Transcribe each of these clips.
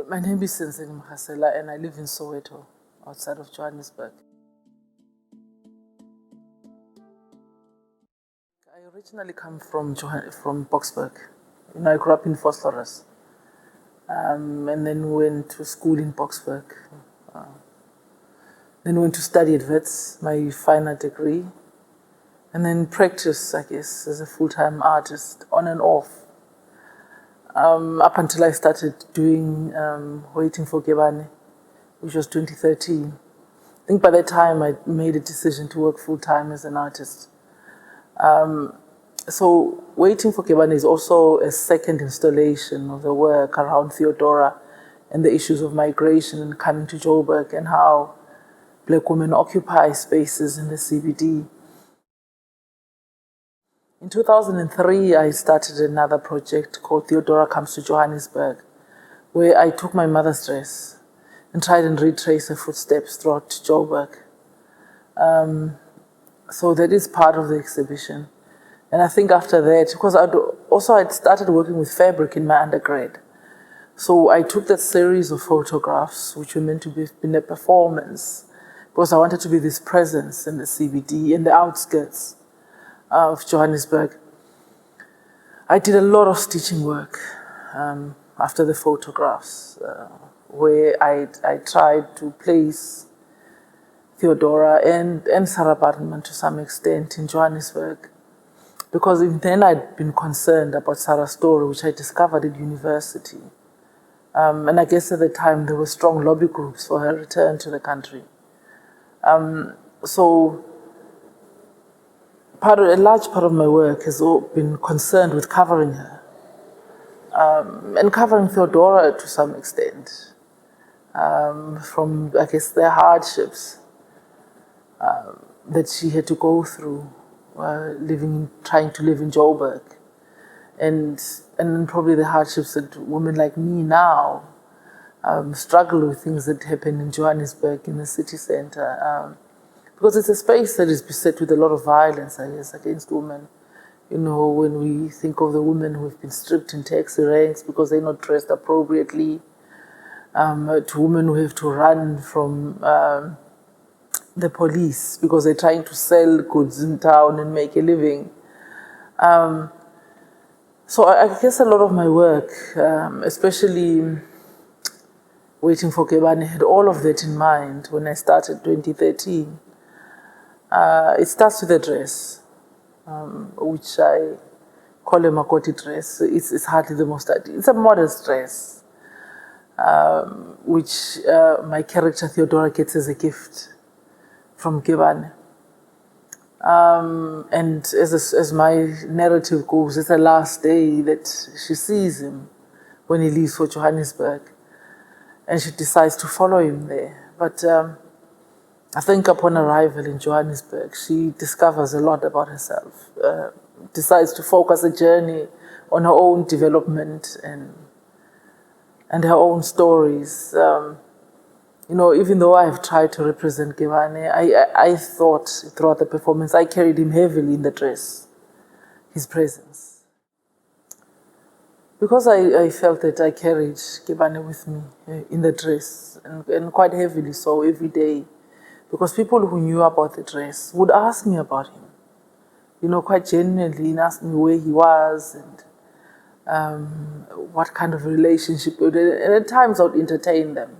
My name is Senzeni Marasela and I live in Soweto, outside of Johannesburg. I originally come from Boksburg. I grew up in Vosloorus, and then went to school in Boksburg. Then went to study at Zeitz, my final degree, and then practice, I guess, as a full-time artist, on and off. Up until I started doing Waiting for Gebane, which was 2013. I think by that time I made a decision to work full-time as an artist. So Waiting for Gebane is also a second installation of the work around Theodorah and the issues of migration and coming to Joburg and how Black women occupy spaces in the CBD. In 2003, I started another project called Theodorah Comes to Johannesburg, where I took my mother's dress and tried and retrace her footsteps throughout Joburg. So that is part of the exhibition. And I think after that, because I'd started working with fabric in my undergrad. So I took that series of photographs, which were meant to be in a performance, because I wanted to be this presence in the CBD, in the outskirts of Johannesburg. I did a lot of stitching work after the photographs, where I tried to place Theodorah and Sarah Baartman to some extent in Johannesburg. Because even then I'd been concerned about Sarah's story, which I discovered at university. And I guess at the time there were strong lobby groups for her return to the country. So a large part of my work has been concerned with covering her. And covering Theodorah to some extent. From, I guess, the hardships that she had to go through. Trying to live in Joburg, and probably the hardships that women like me now struggle with, things that happen in Johannesburg, in the city center, because it's a space that is beset with a lot of violence, I guess, against women. When we think of the women who have been stripped in taxi ranks because they're not dressed appropriately, to women who have to run from the police because they're trying to sell goods in town and make a living. So I guess a lot of my work, especially Waiting for Gebane, had all of that in mind when I started 2013. It starts with a dress, which I call a makoti dress. It's hardly the most, it's a modest dress, which my character Theodorah gets as a gift from Gebane. And as my narrative goes, it's the last day that she sees him when he leaves for Johannesburg, and she decides to follow him there. But I think upon arrival in Johannesburg, she discovers a lot about herself, decides to focus a journey on her own development and her own stories. Even though I have tried to represent Gebane, I thought throughout the performance I carried him heavily in the dress, his presence. Because I felt that I carried Gebane with me in the dress, and quite heavily so every day, because people who knew about the dress would ask me about him, quite genuinely, and ask me where he was and what kind of relationship, and at times I would entertain them.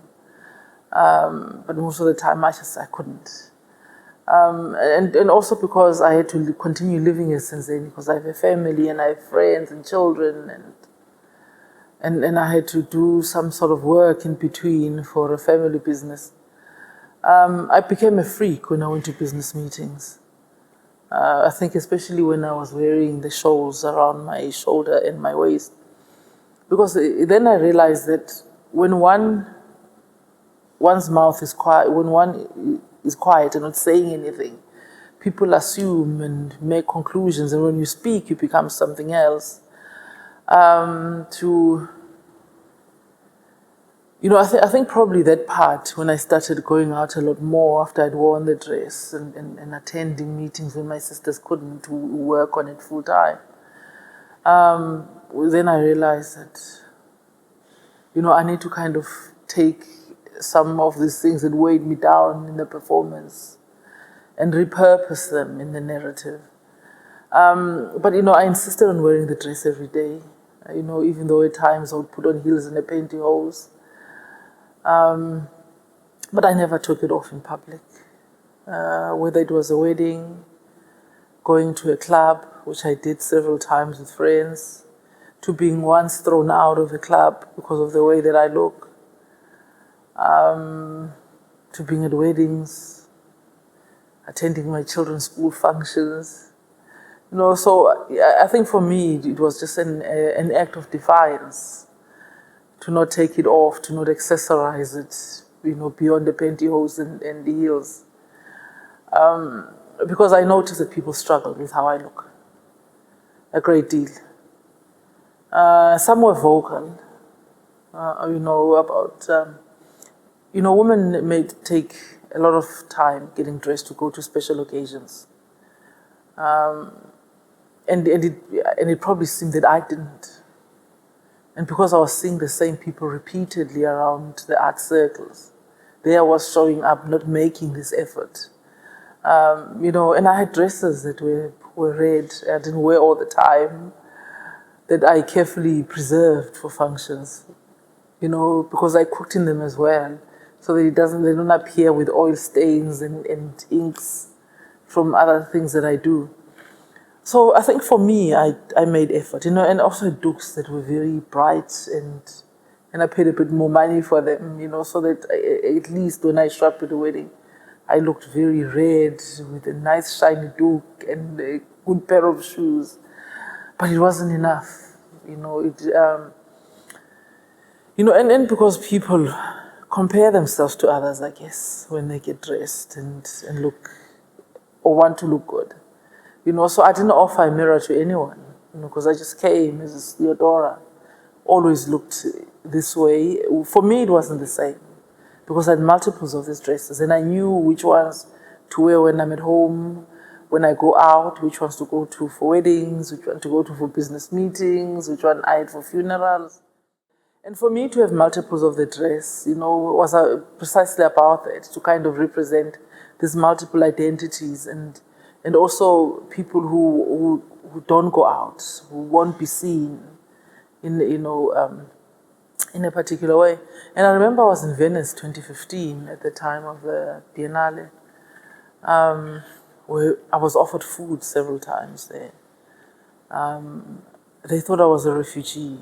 But most of the time I couldn't. And also because I had to continue living as Senzeni, because I have a family and I have friends and children, and I had to do some sort of work in between for a family business. I became a freak when I went to business meetings. I think especially when I was wearing the shawls around my shoulder and my waist. Because then I realized that when one's mouth is quiet, when one is quiet and not saying anything, people assume and make conclusions, and when you speak, you become something else. I think probably that part, when I started going out a lot more after I'd worn the dress and attending meetings when my sisters couldn't work on it full time, then I realized that I need to kind of take some of these things that weighed me down in the performance and repurpose them in the narrative. But I insisted on wearing the dress every day. Even though at times I would put on heels and a pantyhose. But I never took it off in public. Whether it was a wedding, going to a club, which I did several times with friends, to being once thrown out of a club because of the way that I look, to being at weddings, attending my children's school functions. So I think for me it was just an act of defiance to not take it off, to not accessorize it, beyond the pantyhose and the heels. Because I noticed that people struggled with how I look a great deal. Some were vocal, about, women may take a lot of time getting dressed to go to special occasions. And it probably seemed that I didn't. And because I was seeing the same people repeatedly around the art circles, there I was showing up, not making this effort. And I had dresses that were red, I didn't wear all the time, that I carefully preserved for functions, because I cooked in them as well, so that they don't appear with oil stains and inks from other things that I do. So I think for me, I made effort, and also dukes that were very bright, and I paid a bit more money for them, so that at least when I showed up at the wedding, I looked very red with a nice shiny duke and a good pair of shoes. But it wasn't enough, and because people compare themselves to others, I guess, when they get dressed and look, or want to look good. So I didn't offer a mirror to anyone, because I just came as Theodorah, always looked this way. For me, it wasn't the same, because I had multiples of these dresses, and I knew which ones to wear when I'm at home, when I go out, which ones to go to for weddings, which one to go to for business meetings, which one I had for funerals. And for me to have multiples of the dress, was precisely about that, to kind of represent these multiple identities and also people who don't go out, who won't be seen in a particular way. And I remember I was in Venice 2015 at the time of the Biennale, where I was offered food several times there. They thought I was a refugee.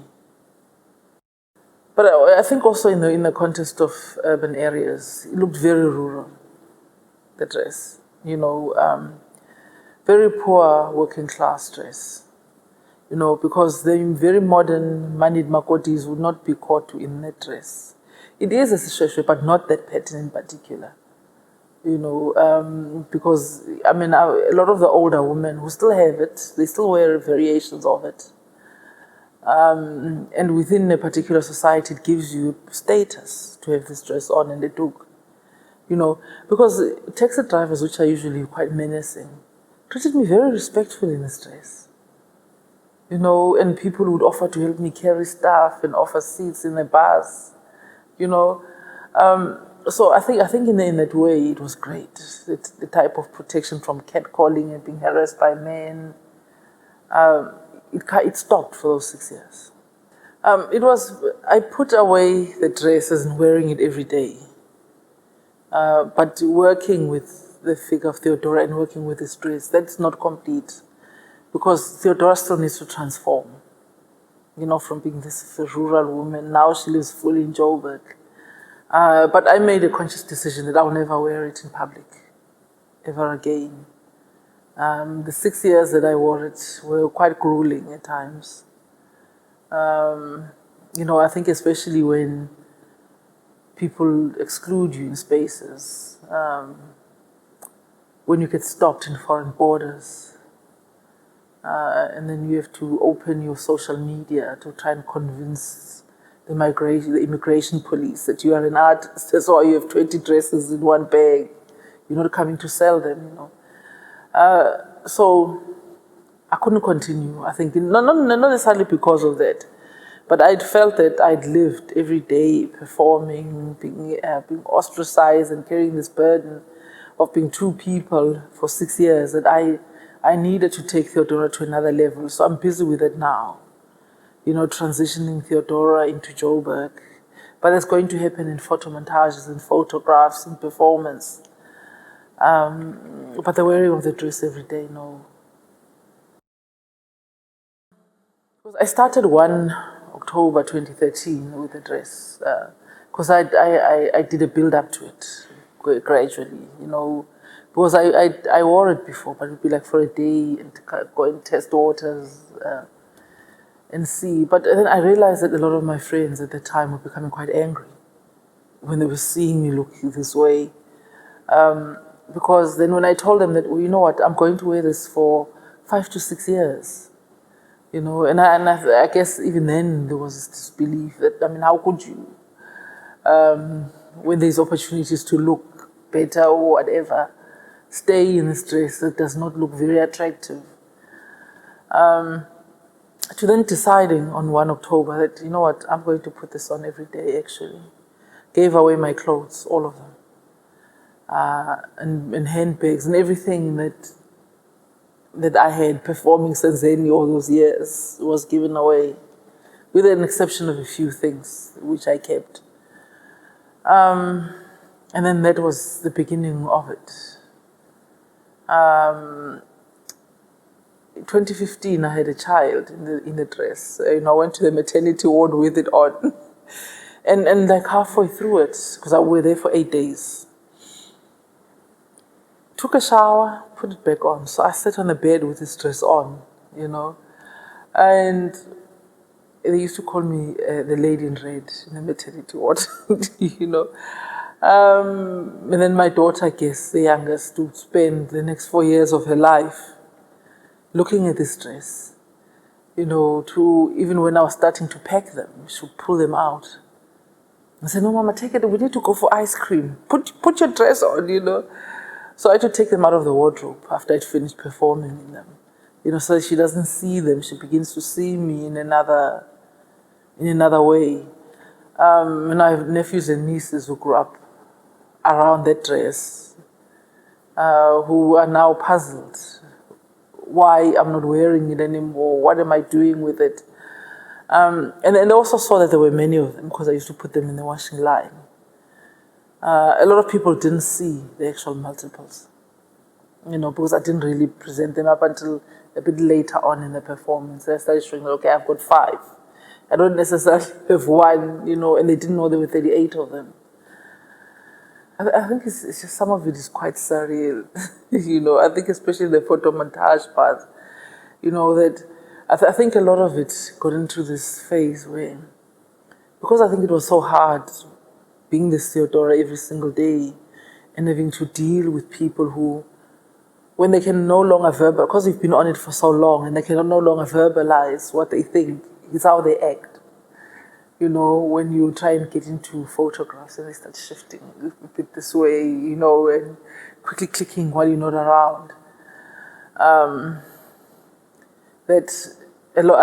But I think also in the context of urban areas, it looked very rural, the dress. Very poor working class dress. Because the very modern moneyed makotis would not be caught in that dress. It is a ishweshwe, but not that pattern in particular. Because, a lot of the older women who still have it, they still wear variations of it. And within a particular society, it gives you status to have this dress on and the took. Because taxi drivers, which are usually quite menacing, treated me very respectfully in this dress. And people would offer to help me carry stuff and offer seats in the bus, So I think in that way it was great. The type of protection from catcalling and being harassed by men, it stopped for those 6 years. I put away the dresses and wearing it every day. But working with the figure of Theodorah and working with this dress, that's not complete. Because Theodorah still needs to transform. From being this rural woman, now she lives fully in Joburg. But I made a conscious decision that I'll never wear it in public, ever again. The 6 years that I wore it were quite grueling at times. I think especially when people exclude you in spaces, when you get stopped in foreign borders, and then you have to open your social media to try and convince the immigration police that you are an artist, that's why you have 20 dresses in one bag, you're not coming to sell them, So I couldn't continue, I think, not necessarily because of that, But I'd felt that I'd lived every day performing, being ostracized and carrying this burden of being two people for 6 years, that I needed to take Theodorah to another level. So I'm busy with it now, transitioning Theodorah into Joburg. But that's going to happen in photomontages and photographs and performance. But the wearing of the dress every day, no. I started 1 October 2013 with the dress, because I did a build up to it gradually, because I wore it before, but it'd be like for a day and go and test waters and see. But then I realized that a lot of my friends at the time were becoming quite angry when they were seeing me looking this way. Because then when I told them that, well, you know what, I'm going to wear this for 5 to 6 years, and I guess even then there was this disbelief that, how could you, when there's opportunities to look better or whatever, stay in this dress that does not look very attractive. To then deciding on 1 October that, you know what, I'm going to put this on every day actually. Gave away my clothes, all of them. And handbags and everything that I had performing Senzeni all those years was given away, with an exception of a few things which I kept. And then that was the beginning of it. 2015, I had a child in the dress. I went to the maternity ward with it on, and like halfway through it, because I was there for 8 days. Took a shower, put it back on. So I sat on the bed with this dress on, and they used to call me the lady in red in the maternity ward, And then my daughter, I guess, the youngest, would spend the next 4 years of her life looking at this dress, to even when I was starting to pack them, she would pull them out. I said, no, Mama, take it. We need to go for ice cream. Put your dress on, So I had to take them out of the wardrobe after I'd finished performing in them, so that she doesn't see them. She begins to see me in another way. And I have nephews and nieces who grew up around that dress, who are now puzzled why I'm not wearing it anymore. What am I doing with it? And I also saw that there were many of them because I used to put them in the washing line. A lot of people didn't see the actual multiples, because I didn't really present them up until a bit later on in the performance. I started showing, okay, I've got 5. I don't necessarily have 1, and they didn't know there were 38 of them. I think it's just some of it is quite surreal, I think especially the photomontage part, that I think a lot of it got into this phase where, because I think it was so hard being this Theodorah every single day and having to deal with people who, when they can no longer because we've been on it for so long and they can no longer verbalize what they think, it's how they act. When you try and get into photographs and they start shifting a bit this way, and quickly clicking while you're not around. I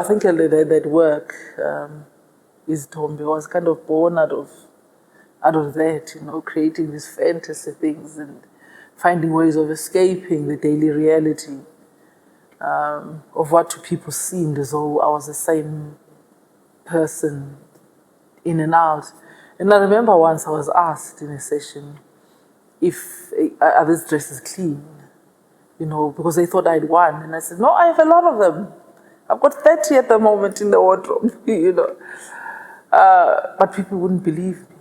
think that work, is Tombe, was kind of born out of that, creating these fantasy things and finding ways of escaping the daily reality of what to people seemed as though I was the same person in and out. And I remember once I was asked in a session if are these dresses clean, because they thought I'd won. And I said, no, I have a lot of them. I've got 30 at the moment in the wardrobe, But people wouldn't believe me.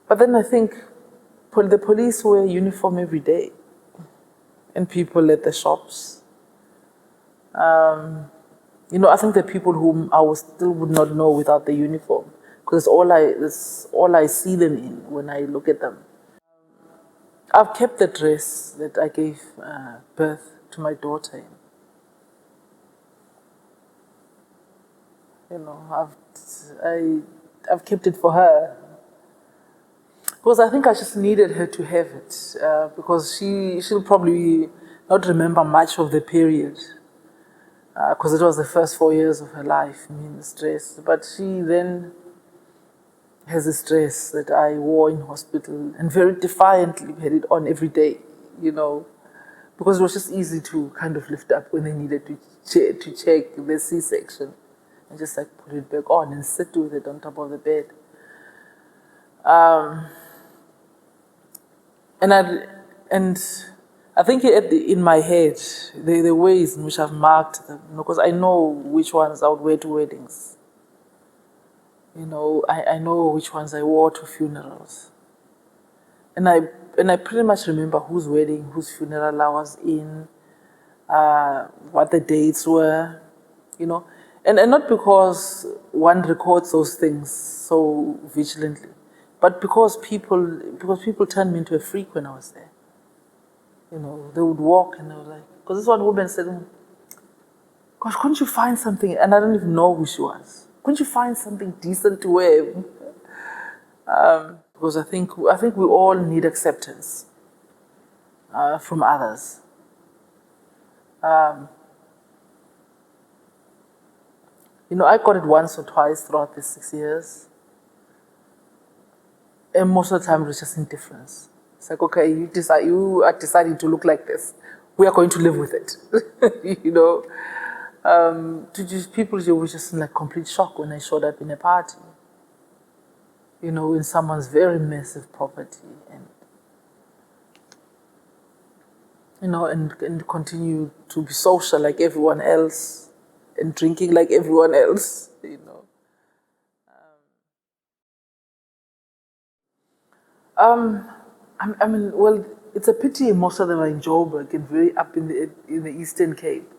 But then I think the police wear uniform every day, and people at the shops. I think the people whom I still would not know without the uniform, because it's all I see them in when I look at them. I've kept the dress that I gave birth to my daughter in. I've kept it for her. Because I think I just needed her to have it, because she'll probably not remember much of the period. because it was the first 4 years of her life, the stress. But she then has this dress that I wore in hospital and very defiantly had it on every day, because it was just easy to kind of lift up when they needed to check the C-section and just like put it back on and sit with it on top of the bed. And I think in my head, the ways in which I've marked them, because I know which ones I would wear to weddings. I know which ones I wore to funerals. And I pretty much remember whose wedding, whose funeral I was in, what the dates were, And not because one records those things so vigilantly, but because people turned me into a freak when I was there. They would walk and they were like, because this one woman said, gosh, couldn't you find something? And I don't even know who she was. Couldn't you find something decent to wear? Because I think we all need acceptance from others. I got it once or twice throughout these 6 years. And most of the time it was just indifference. It's like, okay, you are deciding to look like this. We are going to live with it. People were just in like complete shock when I showed up in a party. In someone's very massive property and continue to be social like everyone else and drinking like everyone else, Well, it's a pity most of them are in Joburg and very up in the Eastern Cape.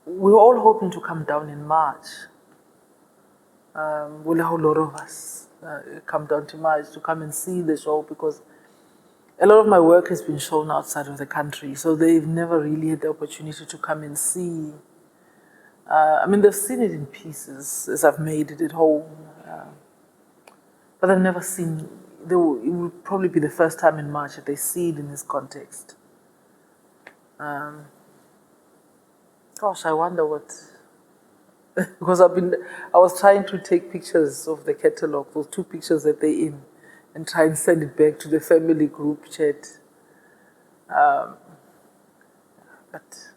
We were all hoping to come down in March. We'll have a lot of us come down to March to come and see the show because a lot of my work has been shown outside of the country, so they've never really had the opportunity to come and see. They've seen it in pieces as I've made it at home, but they've never seen. It will probably be the first time in March that they see it in this context. Gosh, I wonder what. Because I was trying to take pictures of the catalogue, those 2 pictures that they're in, and try and send it back to the family group chat. But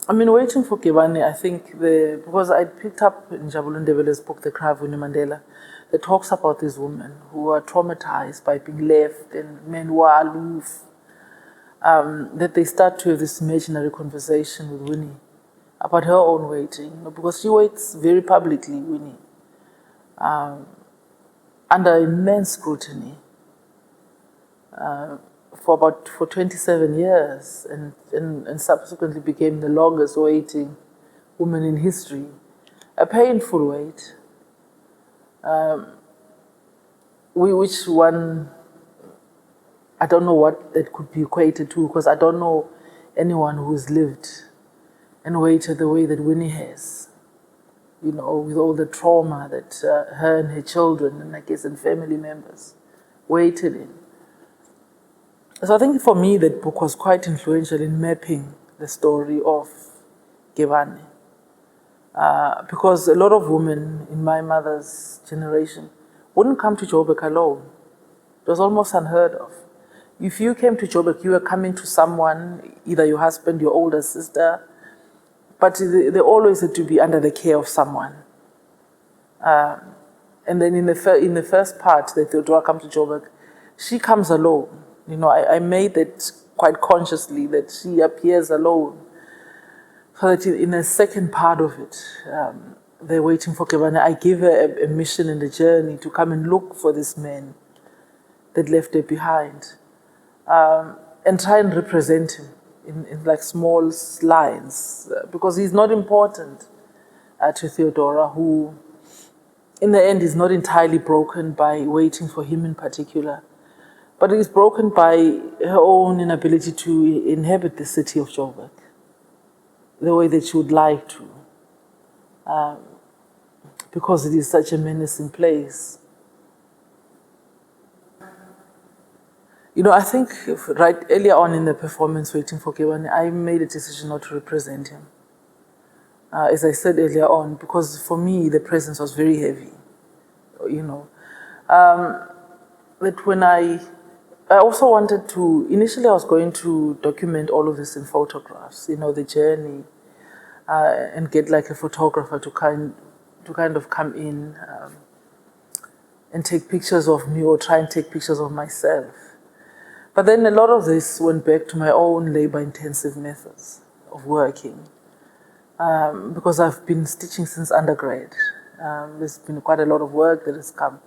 waiting for Gebane, I think because I picked up in Njabulani Ndebele's book, The Cry of Winnie Mandela, that talks about these women who are traumatized by being left and men who are aloof, that they start to have this imaginary conversation with Winnie about her own waiting, because she waits very publicly, Winnie, under immense scrutiny for 27 years and subsequently became the longest waiting woman in history. A painful wait. Which one, I don't know what that could be equated to, because I don't know anyone who's lived and waited the way that Winnie has, with all the trauma that her and her children and I guess and family members waited in. So I think for me that book was quite influential in mapping the story of Gebane. Because a lot of women in my mother's generation wouldn't come to Joburg alone. It was almost unheard of. If you came to Joburg, you were coming to someone, either your husband, your older sister, but they always had to be under the care of someone. And then in the first part that Theodorah comes to Joburg, she comes alone. I made that quite consciously, that she appears alone. So that in the second part of it, they're waiting for Gebane. I give her a mission and a journey to come and look for this man that left her behind, and try and represent him in like small lines, because he's not important to Theodorah, who in the end is not entirely broken by waiting for him in particular, but is broken by her own inability to inhabit the city of Joburg the way that she would like to, because it is such a menacing place. I think right earlier on in the performance, Waiting for Gebane, I made a decision not to represent him. As I said earlier on, because for me, the presence was very heavy, that when I also wanted to, initially I was going to document all of this in photographs, the journey, and get like a photographer to kind of come in and take pictures of me or try and take pictures of myself. But then a lot of this went back to my own labor-intensive methods of working, because I've been stitching since undergrad. There's been quite a lot of work that has come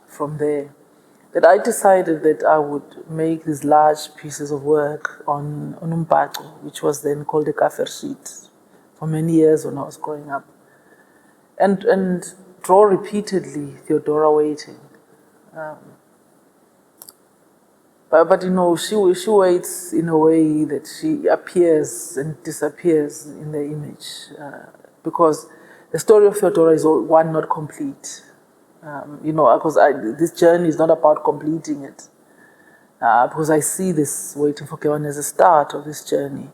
from there. That I decided that I would make these large pieces of work on umbhaco, which was then called a Kaffir sheet, for many years when I was growing up, and draw repeatedly Theodorah waiting. But she waits in a way that she appears and disappears in the image, because the story of Theodorah is one not complete. Because this journey is not about completing it, because I see this Waiting for Gebane as a start of this journey,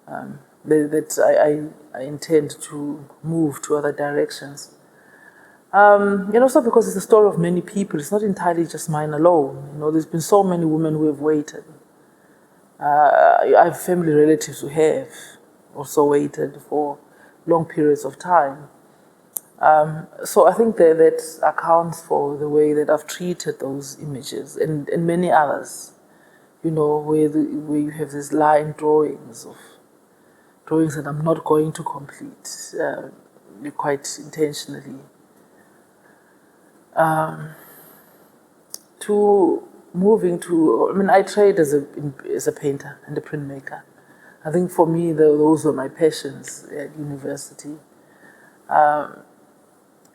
that I intend to move to other directions. And also because it's a story of many people. It's not entirely just mine alone. There's been so many women who have waited. I have family relatives who have also waited for long periods of time. So I think that accounts for the way that I've treated those images and many others, where you have these line drawings that I'm not going to complete, quite intentionally. To moving to, I trade as a painter and a printmaker. I think for me, those were my passions at university.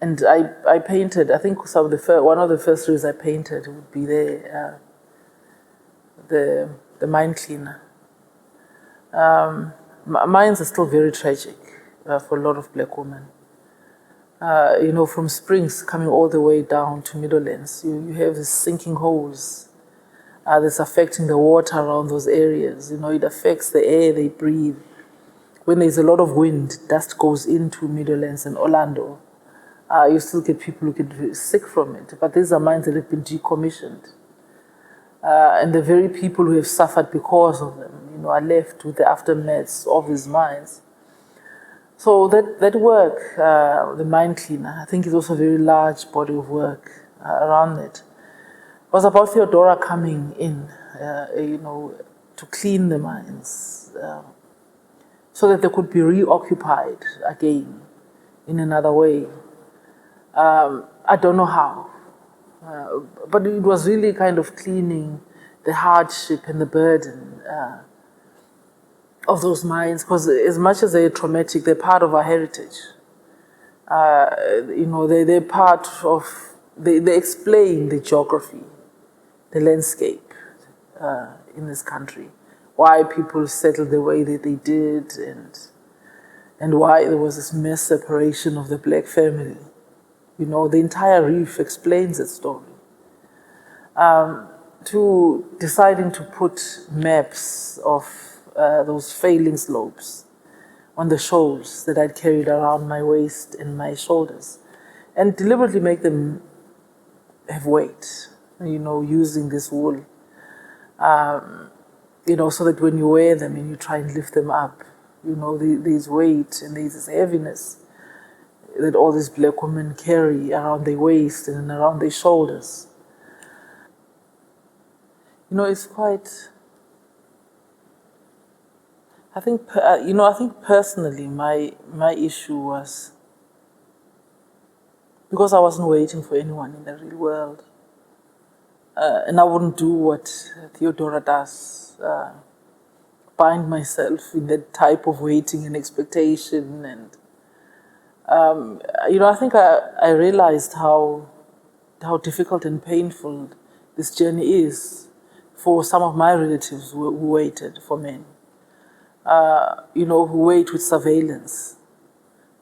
And I painted, I think one of the first series I painted would be the mine cleaner. Mines are still very tragic for a lot of black women. From Springs coming all the way down to Middlelands, you have these sinking holes that's affecting the water around those areas. It affects the air they breathe. When there's a lot of wind, dust goes into Middlelands and Orlando. You still get people who get sick from it. But these are mines that have been decommissioned. And the very people who have suffered because of them, are left with the aftermaths of these mines. So that work, the mine cleaner, I think is also a very large body of work around it. It was about Theodorah coming in, to clean the mines, so that they could be reoccupied again in another way. I don't know how, but it was really kind of cleaning the hardship and the burden of those mines, because as much as they're traumatic, they're part of our heritage. They're part of, they explain the geography, the landscape in this country, why people settled the way that they did, and why there was this mass separation of the black family. The entire reef explains that story. To deciding to put maps of those failing slopes on the shoals that I'd carried around my waist and my shoulders, and deliberately make them have weight, using this wool, so that when you wear them and you try and lift them up, there's weight and there's this heaviness that all these black women carry around their waist and around their shoulders. It's quite, I think personally my issue was because I wasn't waiting for anyone in the real world. And I wouldn't do what Theodorah does, bind myself in that type of waiting and expectation. And, I think I realized how difficult and painful this journey is for some of my relatives who waited for men. Who wait with surveillance,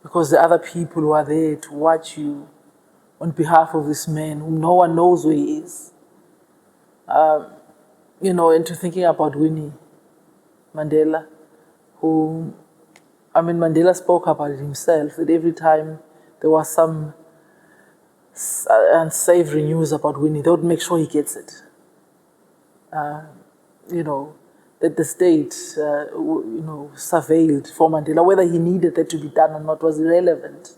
because the other people who are there to watch you on behalf of this man whom no one knows where he is. You know, into thinking about Winnie Mandela, who, I mean, Mandela spoke about it himself, that every time there was some unsavory news about Winnie, they would make sure he gets it. You know, that the state, you know, surveilled for Mandela. Whether he needed that to be done or not was irrelevant.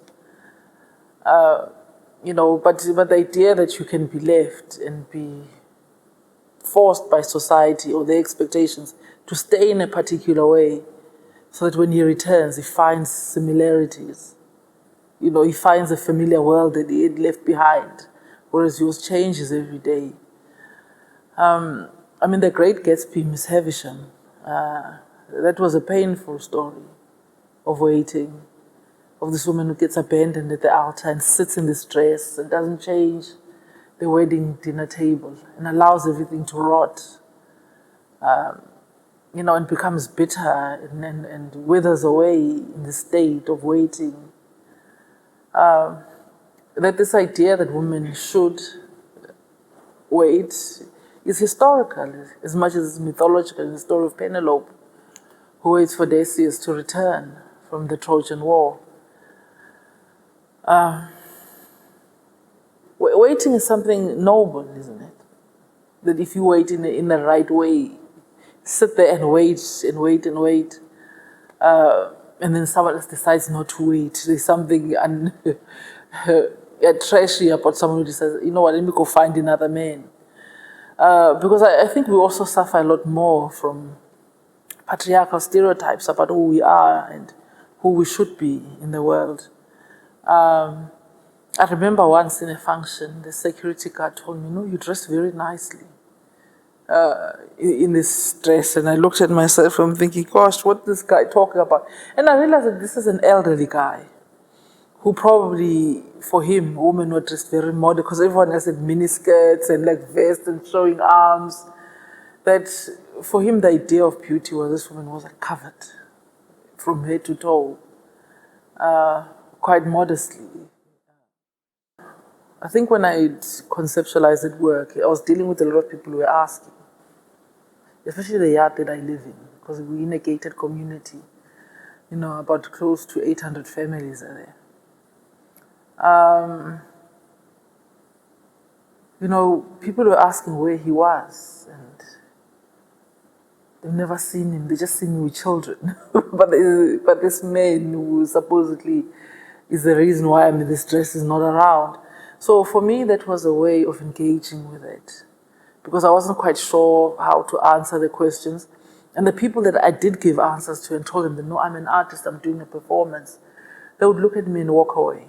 You know, but the idea that you can be left and be forced by society or their expectations to stay in a particular way so that when he returns, he finds similarities. You know, he finds a familiar world that he had left behind, whereas yours changes every day. I mean, the Great Gatsby, Miss Havisham, that was a painful story of waiting, of this woman who gets abandoned at the altar and sits in this dress and doesn't change the wedding dinner table and allows everything to rot, you know, and becomes bitter and withers away in the state of waiting. That this idea that women should wait is historical as much as it's mythological. In the story of Penelope, who waits for Odysseus to return from the Trojan War. Waiting is something noble, isn't it? That if you wait in the right way, sit there and wait and wait and wait, and then someone else decides not to wait. There's something trashy about someone who says, you know what, let me go find another man. Because I think we also suffer a lot more from patriarchal stereotypes about who we are and who we should be in the world. I remember once in a function, the security guard told me, no, you dress very nicely in this dress. And I looked at myself and I'm thinking, gosh, what is this guy talking about? And I realized that this is an elderly guy who probably, for him, women were dressed very modern because everyone else had miniskirts and like vests and showing arms. That for him, the idea of beauty was this woman was like covered from head to toe, quite modestly. I think when I conceptualized that work, I was dealing with a lot of people who were asking, especially the yard that I live in, because we're in a gated community. You know, about close to 800 families are there. You know, people were asking where he was, and they've never seen him. They just seen him with children. but this man who supposedly is the reason why I'm in this dress is not around. So for me, that was a way of engaging with it, because I wasn't quite sure how to answer the questions. And the people that I did give answers to and told them that, no, I'm an artist, I'm doing a performance, they would look at me and walk away.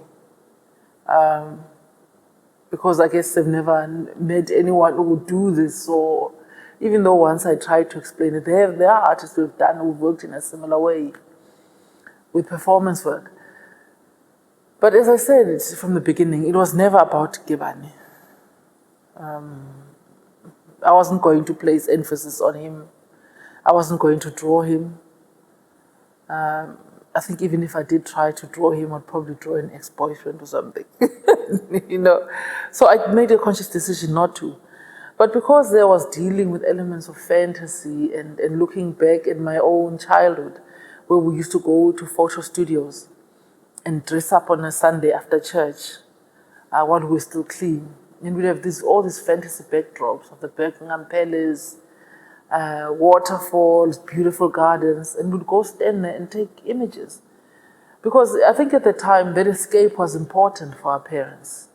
Because I guess they've never met anyone who would do this. So even though once I tried to explain it, there are artists who've worked in a similar way with performance work. But as I said from the beginning, it was never about Gebane. I wasn't going to place emphasis on him. I wasn't going to draw him. I think even if I did try to draw him, I'd probably draw an ex-boyfriend or something, you know. So I made a conscious decision not to. But because there was dealing with elements of fantasy and looking back at my own childhood, where we used to go to photo studios and dress up on a Sunday after church while we were still clean. And we'd have all these fantasy backdrops of the Buckingham Palace, waterfalls, beautiful gardens, and we'd go stand there and take images. Because I think at the time that escape was important for our parents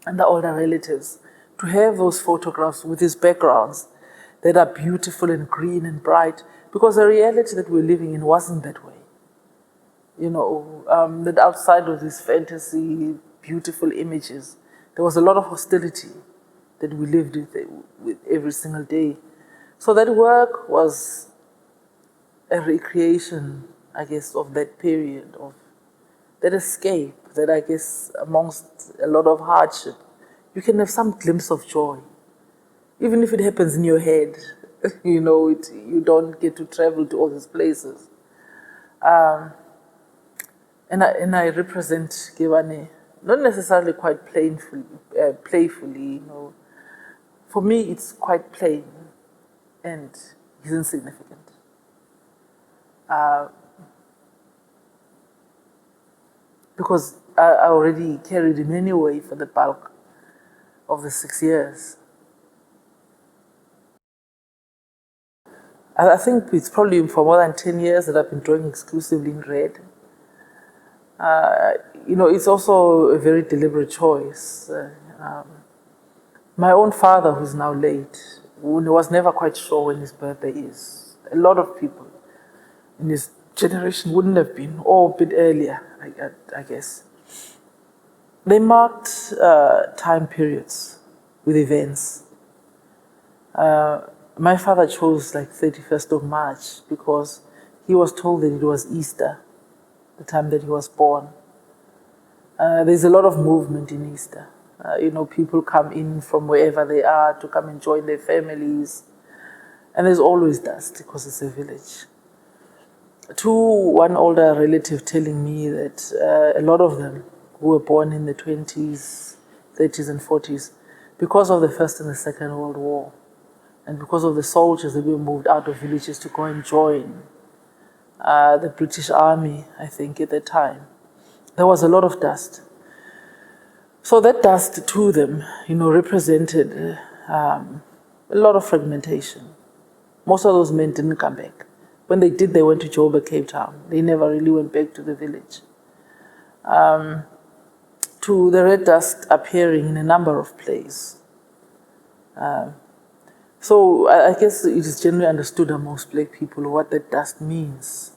and the older relatives, to have those photographs with these backgrounds that are beautiful and green and bright, because the reality that we're living in wasn't that way. You know, that outside of these fantasy, beautiful images, there was a lot of hostility that we lived with every single day. So that work was a recreation, I guess, of that period, of that escape, that I guess amongst a lot of hardship, you can have some glimpse of joy. Even if it happens in your head, you know, you don't get to travel to all these places. And I represent Gebane, not necessarily quite playfully, you know, For me, it's quite plain and he's insignificant. Because I already carried him anyway for the bulk of the 6 years. I think it's probably for more than 10 years that I've been drawing exclusively in red. It's also a very deliberate choice. My own father, who's now late, was never quite sure when his birthday is. A lot of people in his generation wouldn't have been, or a bit earlier, I guess. They marked time periods with events. My father chose like 31st of March because he was told that it was Easter, the time that he was born. There's a lot of movement in Easter. People come in from wherever they are to come and join their families. And there's always dust because it's a village. One older relative telling me that a lot of them who were born in the 20s, 30s and 40s, because of the First and the Second World War, and because of the soldiers that were moved out of villages to go and join the British Army, I think, at that time, there was a lot of dust. So that dust to them, represented a lot of fragmentation. Most of those men didn't come back. When they did, they went to Joburg, Cape Town. They never really went back to the village. To the red dust appearing in a number of places. So I guess it is generally understood amongst black people what that dust means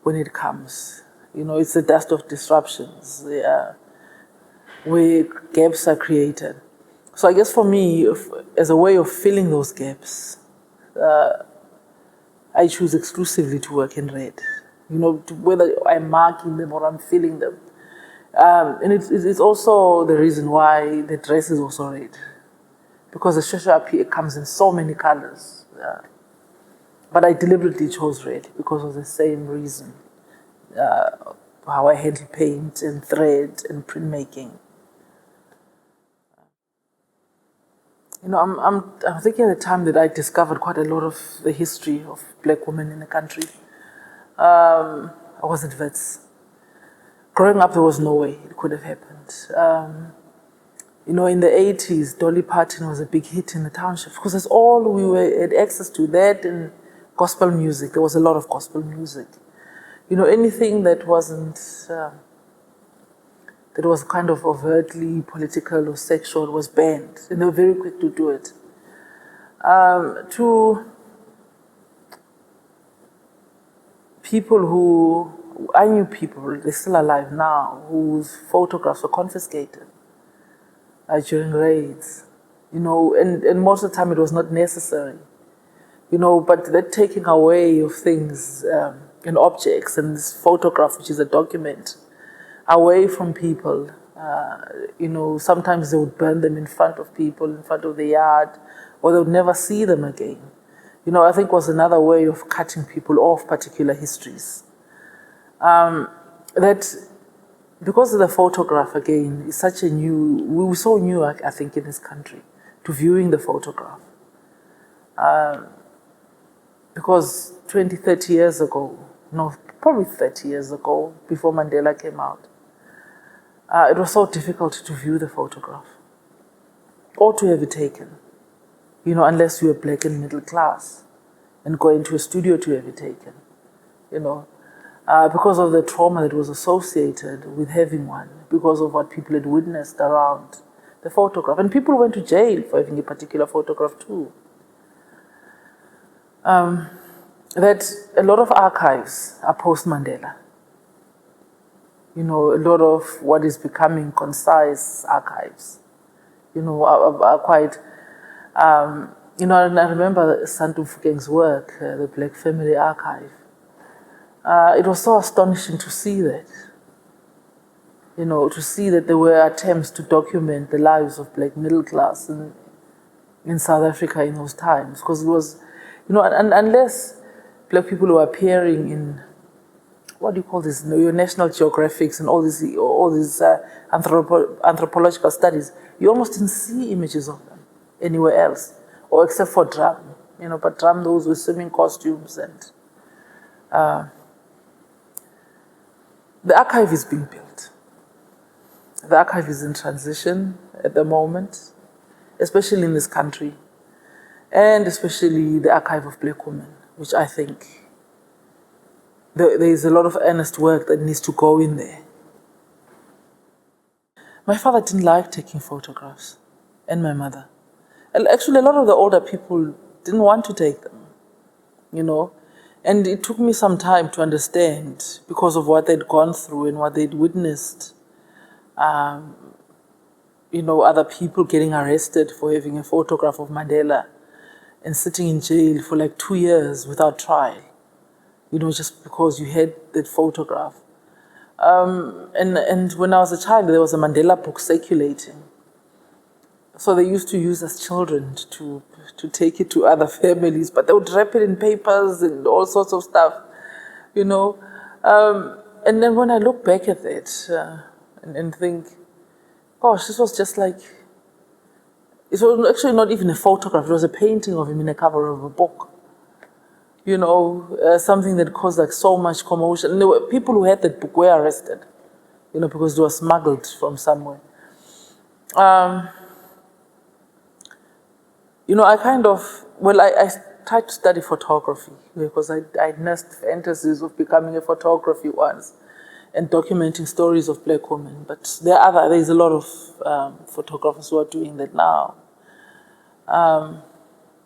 when it comes. It's the dust of disruptions, where gaps are created. So I guess for me, as a way of filling those gaps, I choose exclusively to work in red. Whether I'm marking them or I'm filling them. And it's also the reason why the dress is also red. Because the ishweshwe comes in so many colors. But I deliberately chose red because of the same reason. How I handle paint and thread and printmaking. I'm thinking at the time that I discovered quite a lot of the history of black women in the country. I was at Zeitz. Growing up, there was no way it could have happened. In the 80s, Dolly Parton was a big hit in the township because that's all we had access to, that and gospel music. There was a lot of gospel music. Anything that wasn't, that was kind of overtly political or sexual was banned. And they were very quick to do it. To people I knew people, they're still alive now, whose photographs were confiscated during raids, and most of the time it was not necessary, but that taking away of things and objects and this photograph, which is a document, away from people, sometimes they would burn them in front of people, in front of the yard, or they would never see them again. I think was another way of cutting people off particular histories. That because of the photograph again is such we were so new, I think, in this country, to viewing the photograph. Because 20, 30 years ago, probably 30 years ago, before Mandela came out, it was so difficult to view the photograph or to have it taken, unless you were black and middle class and go into a studio to have it taken, because of the trauma that was associated with having one, because of what people had witnessed around the photograph. And people went to jail for having a particular photograph too. That a lot of archives are post-Mandela. A lot of what is becoming concise archives, are quite, and I remember Santu Mfukeng's work, the Black Family Archive. It was so astonishing to see that, to see that there were attempts to document the lives of black middle class in South Africa in those times. Because it was, unless black people were appearing in, what do you call this, your National Geographics and all these anthropological studies, you almost didn't see images of them anywhere else, or except for drum. But drum, those with swimming costumes, and the archive is being built. The archive is in transition at the moment, especially in this country, and especially the archive of Black women, which I think there is a lot of earnest work that needs to go in there. My father didn't like taking photographs, and my mother. And actually, a lot of the older people didn't want to take them, And it took me some time to understand, because of what they'd gone through and what they'd witnessed, other people getting arrested for having a photograph of Mandela and sitting in jail for like 2 years without trial, just because you had that photograph. And when I was a child, there was a Mandela book circulating. So they used to use as children to take it to other families, but they would wrap it in papers and all sorts of stuff, And then when I look back at it and think, gosh, this was just like, it was actually not even a photograph, it was a painting of him in the cover of a book. Something that caused like so much commotion. And there were people who had that book were arrested, because it was smuggled from somewhere. I tried to study photography because I nursed fantasies of becoming a photographer once and documenting stories of Black women. But there's a lot of photographers who are doing that now,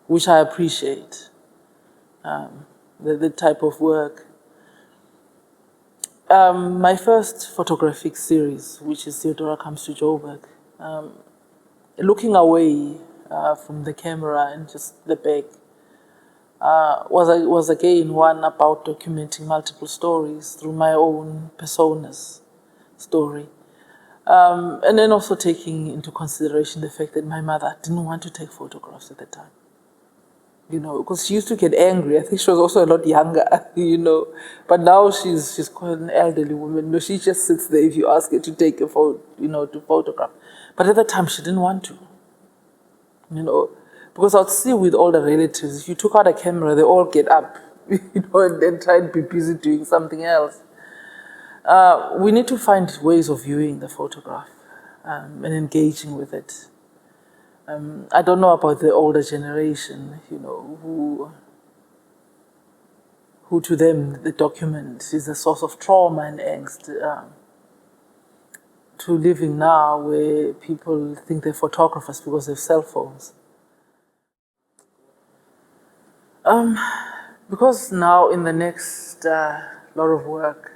which I appreciate. The type of work. My first photographic series, which is Theodorah Comes to Joburg, looking away from the camera and just the back, was again one about documenting multiple stories through my own persona's story. And then also taking into consideration the fact that my mother didn't want to take photographs at the time. Because she used to get angry. I think she was also a lot younger, But now she's quite an elderly woman. She just sits there if you ask her to take a photo, to photograph. But at the time, she didn't want to, Because I'd see with all the relatives, if you took out a camera, they all get up, and then try and be busy doing something else. We need to find ways of viewing the photograph and engaging with it. I don't know about the older generation, who to them the document is a source of trauma and angst, to living now where people think they're photographers because they have cell phones. Because now in the next lot of work,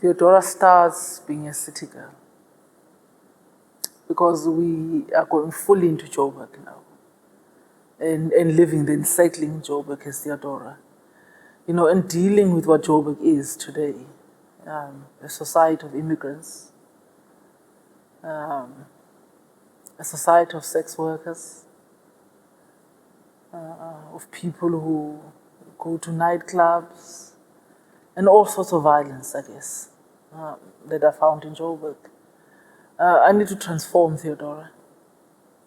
Theodorah starts being a city girl. Because we are going fully into Joburg now, and living, then settling in Joburg as Theodorah, and dealing with what Joburg is today, a society of immigrants, a society of sex workers, of people who go to nightclubs, and all sorts of violence, I guess, that are found in Joburg. I need to transform Theodorah,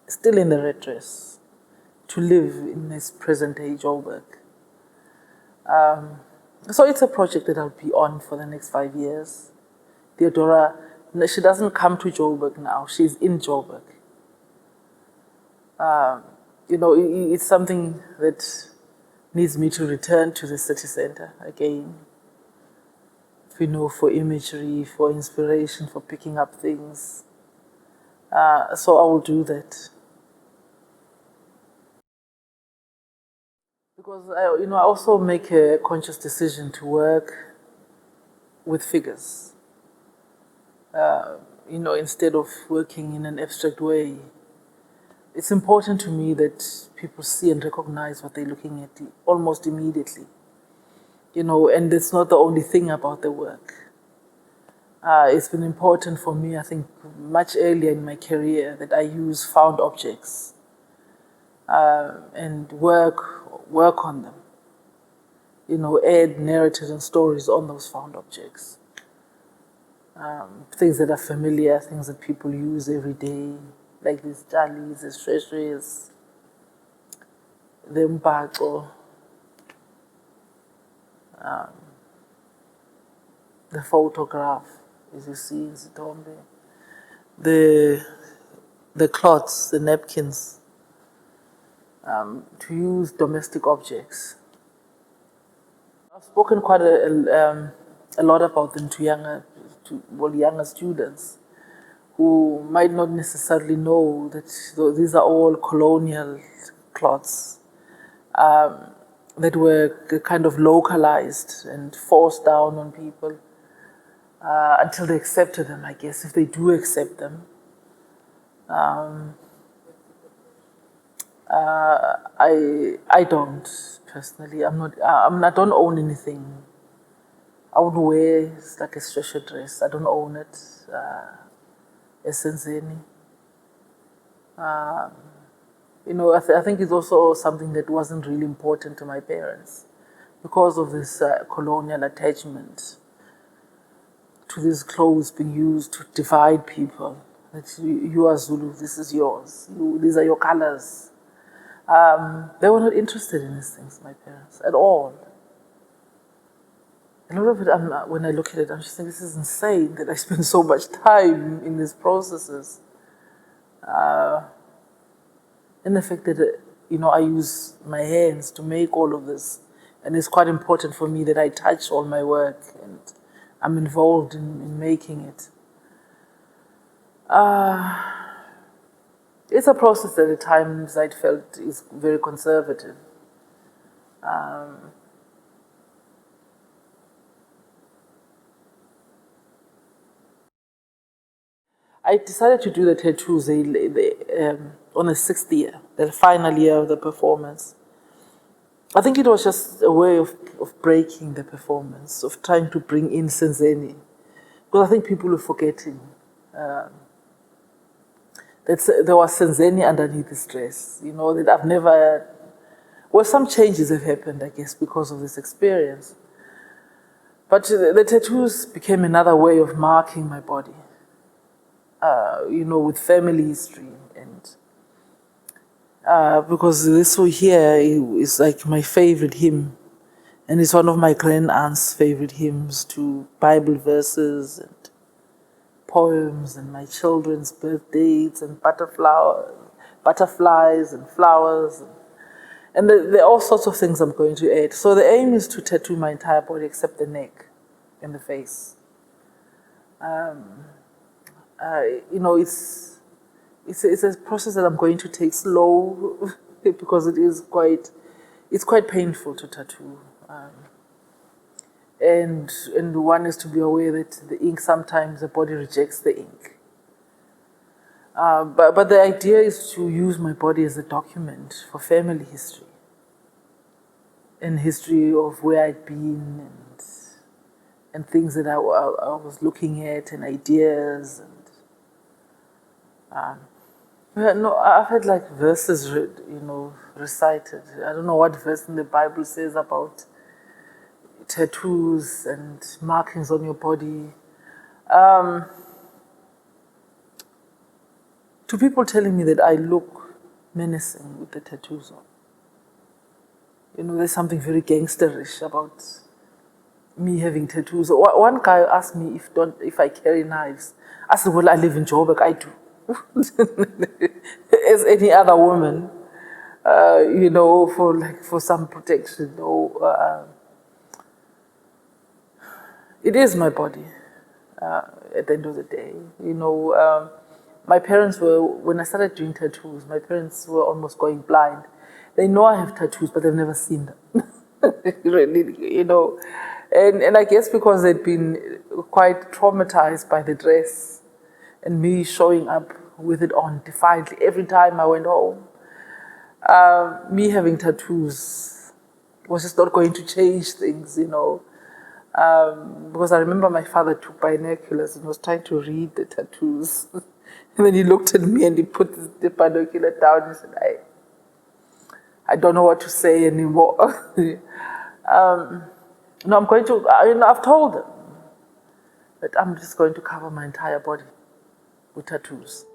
still in the red dress, to live in this present-day Joburg. So it's a project that I'll be on for the next 5 years. Theodorah, she doesn't come to Joburg now, she's in Joburg. It's something that needs me to return to the city center again, for imagery, for inspiration, for picking up things. So I will do that. Because I also make a conscious decision to work with figures. Instead of working in an abstract way. It's important to me that people see and recognize what they're looking at almost immediately. And that's not the only thing about the work. It's been important for me, I think, much earlier in my career that I use found objects and work on them. Add narratives and stories on those found objects. Things that are familiar, things that people use every day, like these jalis, these ishweshwes, the mbhaco, the photograph, as you see in Zitombe, the cloths, the napkins, to use domestic objects. I've spoken quite a lot about them to younger students who might not necessarily know that these are all colonial cloths that were kind of localized and forced down on people until they accepted them, I guess, if they do accept them. I don't personally. I don't own anything. I would wear like a special dress. I don't own it. A Senzeni. I think it's also something that wasn't really important to my parents because of this colonial attachment to these clothes being used to divide people. That you are Zulu, this is yours. These are your colors. They were not interested in these things, my parents, at all. A lot of it, when I look at it, I'm just thinking, this is insane that I spend so much time in these processes. And the fact that, I use my hands to make all of this. And it's quite important for me that I touch all my work and I'm involved in making it. It's a process that at times I felt is very conservative. I decided to do the tattoos on the 6th year, the final year of the performance. I think it was just a way of breaking the performance, of trying to bring in Senzeni. Because I think people were forgetting that there was Senzeni underneath this dress. That I've never... Well, some changes have happened, I guess, because of this experience. But the tattoos became another way of marking my body. With family history, and because this one here is like my favorite hymn, and it's one of my grand aunt's favorite hymns to Bible verses and poems and my children's birth dates and butterflies and flowers, and there are all sorts of things I'm going to add. So the aim is to tattoo my entire body except the neck and the face. It's a process that I'm going to take slow because it's quite painful to tattoo. And one is to be aware that the ink, sometimes the body rejects the ink. But the idea is to use my body as a document for family history and history of where I'd been and things that I was looking at and ideas. I've had like verses recited. I don't know what verse in the Bible says about tattoos and markings on your body. To people telling me that I look menacing with the tattoos on. There's something very gangsterish about me having tattoos. One guy asked me if I carry knives. I said, well, I live in Joburg, I do. As any other woman, for some protection. It is my body at the end of the day. My parents when I started doing tattoos, my parents were almost going blind. They know I have tattoos, but they've never seen them. Really, And I guess because they'd been quite traumatized by the dress and me showing up with it on defiantly every time I went home. Me having tattoos was just not going to change things, because I remember my father took binoculars and was trying to read the tattoos. And then he looked at me and he put the binocular down and said, I don't know what to say anymore. No, I'm going to, I've told them that I'm just going to cover my entire body with tattoos.